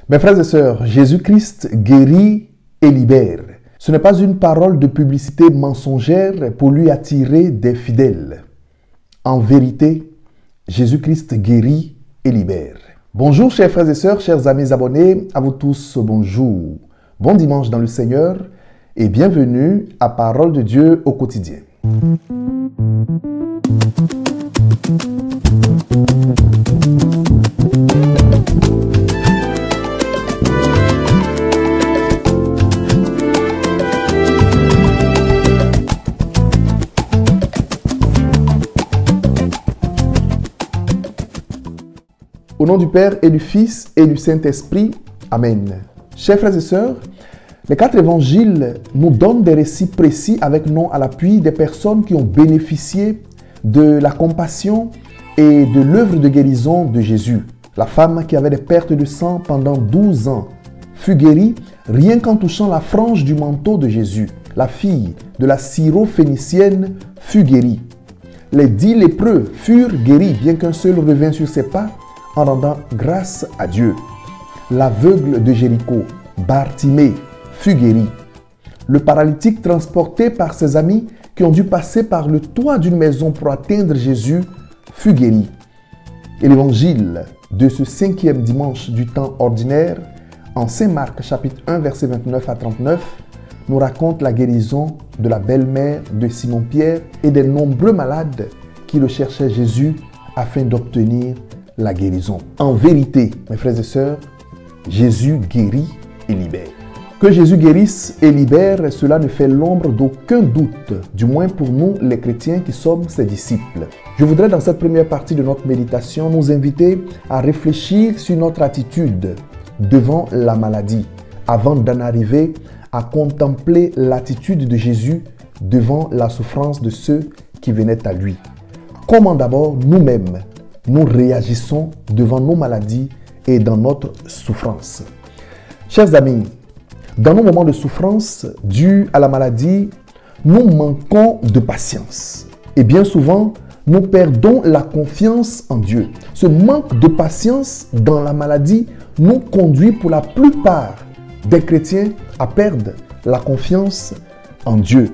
Mes frères et sœurs, Jésus-Christ guérit et libère. Ce n'est pas une parole de publicité mensongère pour lui attirer des fidèles. En vérité, Jésus-Christ guérit et libère. Bonjour chers frères et sœurs, chers amis abonnés, à vous tous bonjour. Bon dimanche dans le Seigneur et bienvenue à Parole de Dieu au quotidien. Au nom du Père et du Fils et du Saint-Esprit, Amen. Chers frères et sœurs, les 4 évangiles nous donnent des récits précis avec nom à l'appui des personnes qui ont bénéficié de la compassion et de l'œuvre de guérison de Jésus. La femme qui avait des pertes de sang pendant 12 ans fut guérie rien qu'en touchant la frange du manteau de Jésus. La fille de la syrophénicienne fut guérie. Les 10 lépreux furent guéris bien qu'un seul revint sur ses pas en rendant grâce à Dieu. L'aveugle de Jéricho, Bartimée, fut guéri. Le paralytique transporté par ses amis qui ont dû passer par le toit d'une maison pour atteindre Jésus fut guéri. Et l'évangile de ce 5e dimanche du temps ordinaire, en Saint Marc chapitre 1 verset 29 à 39, nous raconte la guérison de la belle-mère de Simon-Pierre et des nombreux malades qui recherchaient Jésus afin d'obtenir la guérison. En vérité, mes frères et sœurs, Jésus guérit et libère. Que Jésus guérisse et libère, cela ne fait l'ombre d'aucun doute, du moins pour nous les chrétiens qui sommes ses disciples. Je voudrais dans cette première partie de notre méditation nous inviter à réfléchir sur notre attitude devant la maladie, avant d'en arriver à contempler l'attitude de Jésus devant la souffrance de ceux qui venaient à lui. Comment d'abord nous-mêmes nous réagissons devant nos maladies et dans notre souffrance. Chers amis, dans nos moments de souffrance dus à la maladie, nous manquons de patience. Et bien souvent, nous perdons la confiance en Dieu. Ce manque de patience dans la maladie nous conduit pour la plupart des chrétiens à perdre la confiance en Dieu.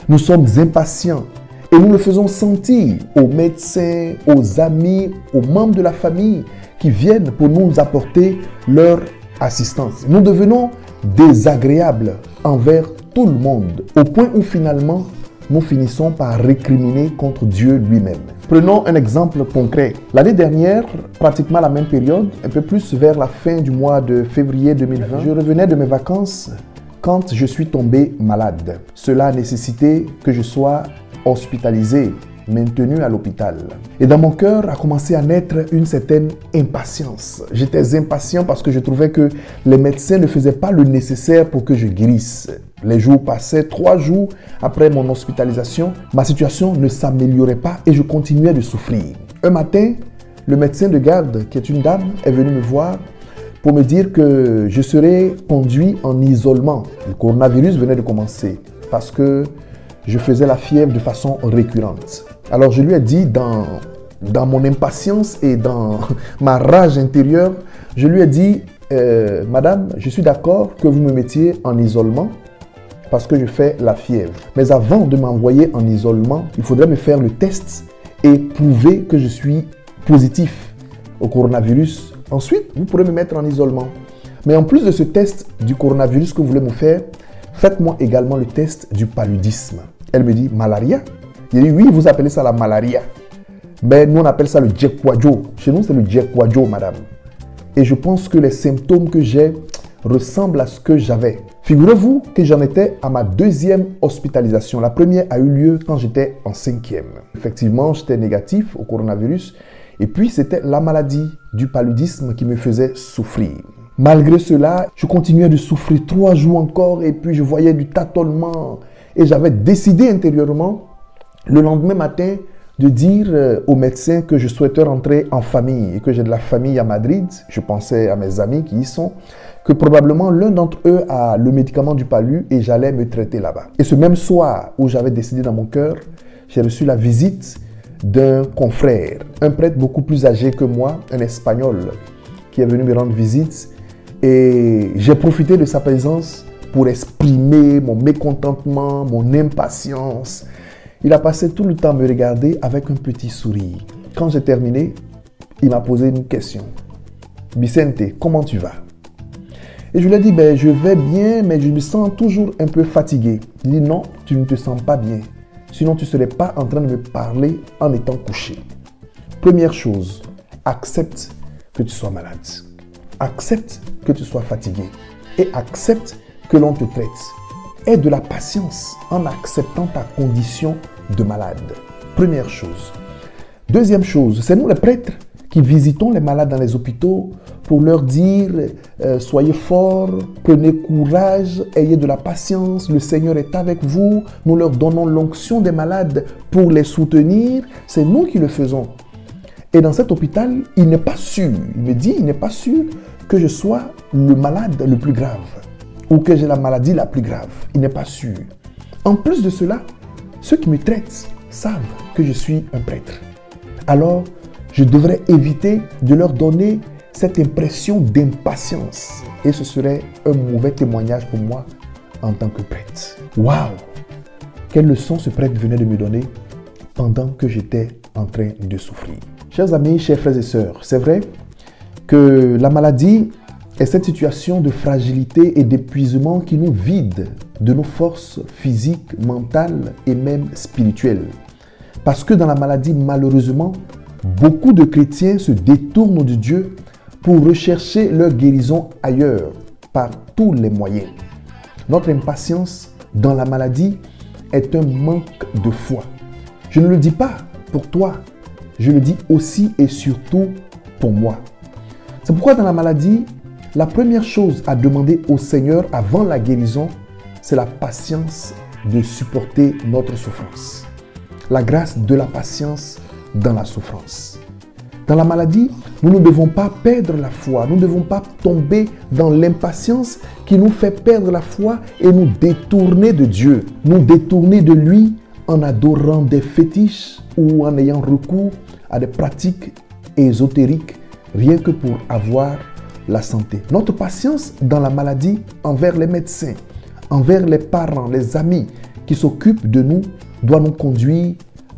Nous sommes impatients. Et nous le faisons sentir aux médecins, aux amis, aux membres de la famille qui viennent pour nous apporter leur assistance. Nous devenons désagréables envers tout le monde, au point où finalement nous finissons par récriminer contre Dieu lui-même. Prenons un exemple concret. L'année dernière, pratiquement à la même période, un peu plus vers la fin du mois de février 2020, je revenais de mes vacances quand je suis tombé malade. Cela a nécessité que je sois hospitalisé, maintenu à l'hôpital. Et dans mon cœur a commencé à naître une certaine impatience. J'étais impatient parce que je trouvais que les médecins ne faisaient pas le nécessaire pour que je guérisse. Les jours passaient, 3 jours après mon hospitalisation, ma situation ne s'améliorait pas et je continuais de souffrir. Un matin, le médecin de garde, qui est une dame, est venu me voir pour me dire que je serais conduit en isolement. Le coronavirus venait de commencer parce que je faisais la fièvre de façon récurrente. Alors je lui ai dit dans mon impatience et dans ma rage intérieure, je lui ai dit, Madame, je suis d'accord que vous me mettiez en isolement parce que je fais la fièvre. Mais avant de m'envoyer en isolement, il faudrait me faire le test et prouver que je suis positif au coronavirus. Ensuite, vous pourrez me mettre en isolement. Mais en plus de ce test du coronavirus que vous voulez me faire, faites-moi également le test du paludisme. Elle me dit, malaria? J'ai dit, oui, vous appelez ça la malaria. Mais nous, on appelle ça le djekwadjo. Chez nous, c'est le djekwadjo, madame. Et je pense que les symptômes que j'ai ressemblent à ce que j'avais. Figurez-vous que j'en étais à ma 2e hospitalisation. La première a eu lieu quand j'étais en 5e. Effectivement, j'étais négatif au coronavirus. Et puis, c'était la maladie du paludisme qui me faisait souffrir. Malgré cela, je continuais de souffrir 3 jours encore et puis je voyais du tâtonnement. Et j'avais décidé intérieurement, le lendemain matin, de dire aux médecins que je souhaitais rentrer en famille et que j'ai de la famille à Madrid. Je pensais à mes amis qui y sont, que probablement l'un d'entre eux a le médicament du palu et j'allais me traiter là-bas. Et ce même soir où j'avais décidé dans mon cœur, j'ai reçu la visite d'un confrère, un prêtre beaucoup plus âgé que moi, un Espagnol, qui est venu me rendre visite Et j'ai profité de sa présence pour exprimer mon mécontentement, mon impatience. Il a passé tout le temps à me regarder avec un petit sourire. Quand j'ai terminé, il m'a posé une question. Vicente, comment tu vas? Et je lui ai dit, je vais bien, mais je me sens toujours un peu fatigué. Il dit, non, tu ne te sens pas bien. Sinon, tu ne serais pas en train de me parler en étant couché. Première chose, accepte que tu sois malade. Accepte que tu sois fatigué. Et accepte que l'on te traite. Aie de la patience en acceptant ta condition de malade. Première chose. Deuxième chose, c'est nous les prêtres qui visitons les malades dans les hôpitaux pour leur dire soyez forts, prenez courage, ayez de la patience, le Seigneur est avec vous. Nous leur donnons l'onction des malades pour les soutenir. C'est nous qui le faisons. Et dans cet hôpital, il n'est pas sûr, il me dit, il n'est pas sûr que je sois le malade le plus grave ou que j'ai la maladie la plus grave. Il n'est pas sûr. En plus de cela, ceux qui me traitent savent que je suis un prêtre. Alors, je devrais éviter de leur donner cette impression d'impatience. Et ce serait un mauvais témoignage pour moi en tant que prêtre. Waouh! Quelle leçon ce prêtre venait de me donner pendant que j'étais en train de souffrir. Chers amis, chers frères et sœurs, c'est vrai que la maladie est cette situation de fragilité et d'épuisement qui nous vide de nos forces physiques, mentales et même spirituelles. Parce que dans la maladie, malheureusement, beaucoup de chrétiens se détournent de Dieu pour rechercher leur guérison ailleurs, par tous les moyens. Notre impatience dans la maladie est un manque de foi. Je ne le dis pas pour toi, je le dis aussi et surtout pour moi. C'est pourquoi dans la maladie, la première chose à demander au Seigneur avant la guérison, c'est la patience de supporter notre souffrance. La grâce de la patience dans la souffrance. Dans la maladie, nous ne devons pas perdre la foi. Nous ne devons pas tomber dans l'impatience qui nous fait perdre la foi et nous détourner de Dieu. Nous détourner de lui en adorant des fétiches ou en ayant recours à des pratiques ésotériques rien que pour avoir la santé. Notre patience dans la maladie envers les médecins, envers les parents, les amis qui s'occupent de nous doit nous conduire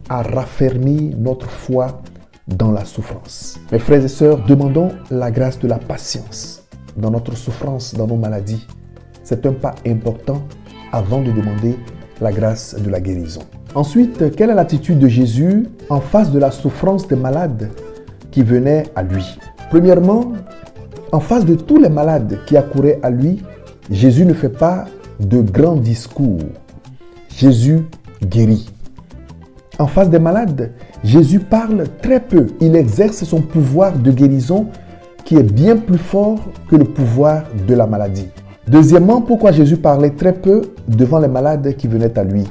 à raffermir notre foi dans la souffrance. Mes frères et sœurs, demandons la grâce de la patience dans notre souffrance, dans nos maladies. C'est un pas important avant de demander la grâce de la guérison. Ensuite, quelle est l'attitude de Jésus en face de la souffrance des malades qui venaient à lui? Premièrement, en face de tous les malades qui accouraient à lui, Jésus ne fait pas de grands discours. Jésus guérit. En face des malades, Jésus parle très peu. Il exerce son pouvoir de guérison qui est bien plus fort que le pouvoir de la maladie. Deuxièmement, pourquoi Jésus parlait très peu devant les malades qui venaient à lui?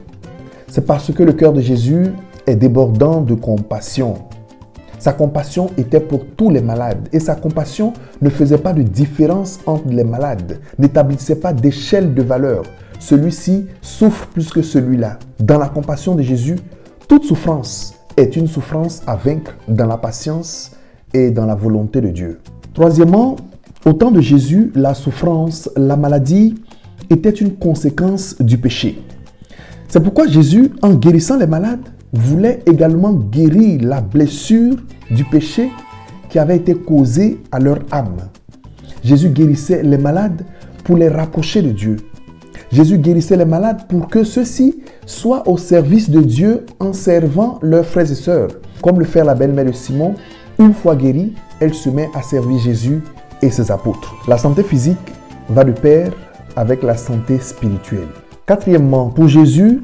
C'est parce que le cœur de Jésus est débordant de compassion. Sa compassion était pour tous les malades et sa compassion ne faisait pas de différence entre les malades, n'établissait pas d'échelle de valeur. Celui-ci souffre plus que celui-là. Dans la compassion de Jésus, toute souffrance est une souffrance à vaincre dans la patience et dans la volonté de Dieu. Troisièmement, au temps de Jésus, la souffrance, la maladie était une conséquence du péché. C'est pourquoi Jésus, en guérissant les malades, voulait également guérir la blessure du péché qui avait été causée à leur âme. Jésus guérissait les malades pour les rapprocher de Dieu. Jésus guérissait les malades pour que ceux-ci soient au service de Dieu en servant leurs frères et sœurs. Comme le fait la belle-mère de Simon, une fois guérie, elle se met à servir Jésus et ses apôtres. La santé physique va de pair avec la santé spirituelle. Quatrièmement, pour Jésus,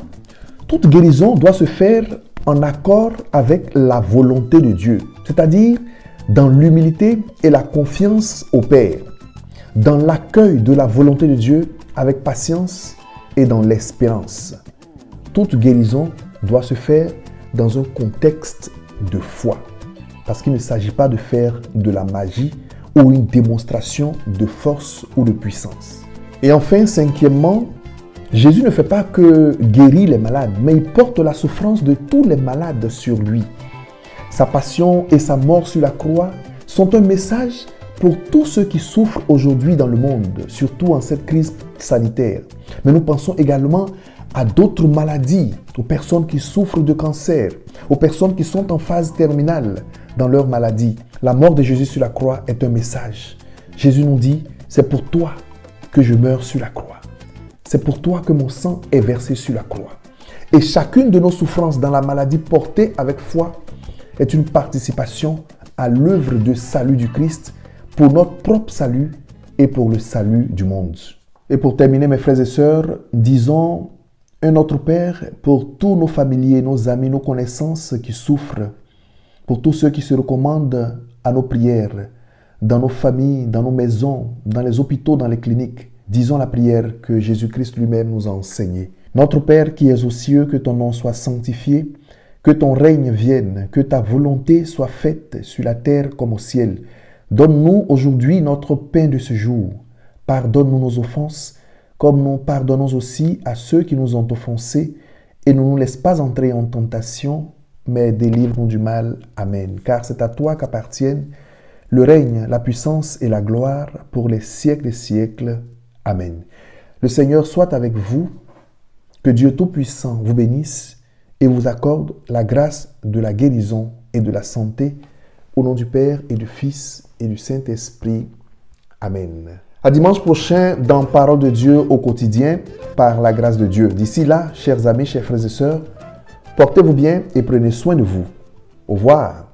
toute guérison doit se faire en accord avec la volonté de Dieu, c'est-à-dire dans l'humilité et la confiance au Père, dans l'accueil de la volonté de Dieu avec patience et dans l'espérance. Toute guérison doit se faire dans un contexte de foi, parce qu'il ne s'agit pas de faire de la magie ou une démonstration de force ou de puissance. Et enfin, cinquièmement, Jésus ne fait pas que guérir les malades, mais il porte la souffrance de tous les malades sur lui. Sa passion et sa mort sur la croix sont un message pour tous ceux qui souffrent aujourd'hui dans le monde, surtout en cette crise sanitaire. Mais nous pensons également à d'autres maladies, aux personnes qui souffrent de cancer, aux personnes qui sont en phase terminale dans leur maladie. La mort de Jésus sur la croix est un message. Jésus nous dit, c'est pour toi que je meurs sur la croix. C'est pour toi que mon sang est versé sur la croix. Et chacune de nos souffrances dans la maladie portée avec foi est une participation à l'œuvre de salut du Christ pour notre propre salut et pour le salut du monde. Et pour terminer, mes frères et sœurs, disons un Notre Père pour tous nos familiers, nos amis, nos connaissances qui souffrent, pour tous ceux qui se recommandent à nos prières, dans nos familles, dans nos maisons, dans les hôpitaux, dans les cliniques. Disons la prière que Jésus-Christ lui-même nous a enseignée. Notre Père qui es aux cieux, que ton nom soit sanctifié, que ton règne vienne, que ta volonté soit faite sur la terre comme au ciel. Donne-nous aujourd'hui notre pain de ce jour. Pardonne-nous nos offenses, comme nous pardonnons aussi à ceux qui nous ont offensés, et ne nous laisse pas entrer en tentation, mais délivre-nous du mal. Amen. Car c'est à toi qu'appartiennent le règne, la puissance et la gloire pour les siècles des siècles. Amen. Le Seigneur soit avec vous, que Dieu Tout-Puissant vous bénisse et vous accorde la grâce de la guérison et de la santé, au nom du Père et du Fils et du Saint-Esprit. Amen. À dimanche prochain dans Parole de Dieu au quotidien, par la grâce de Dieu. D'ici là, chers amis, chers frères et sœurs, portez-vous bien et prenez soin de vous. Au revoir.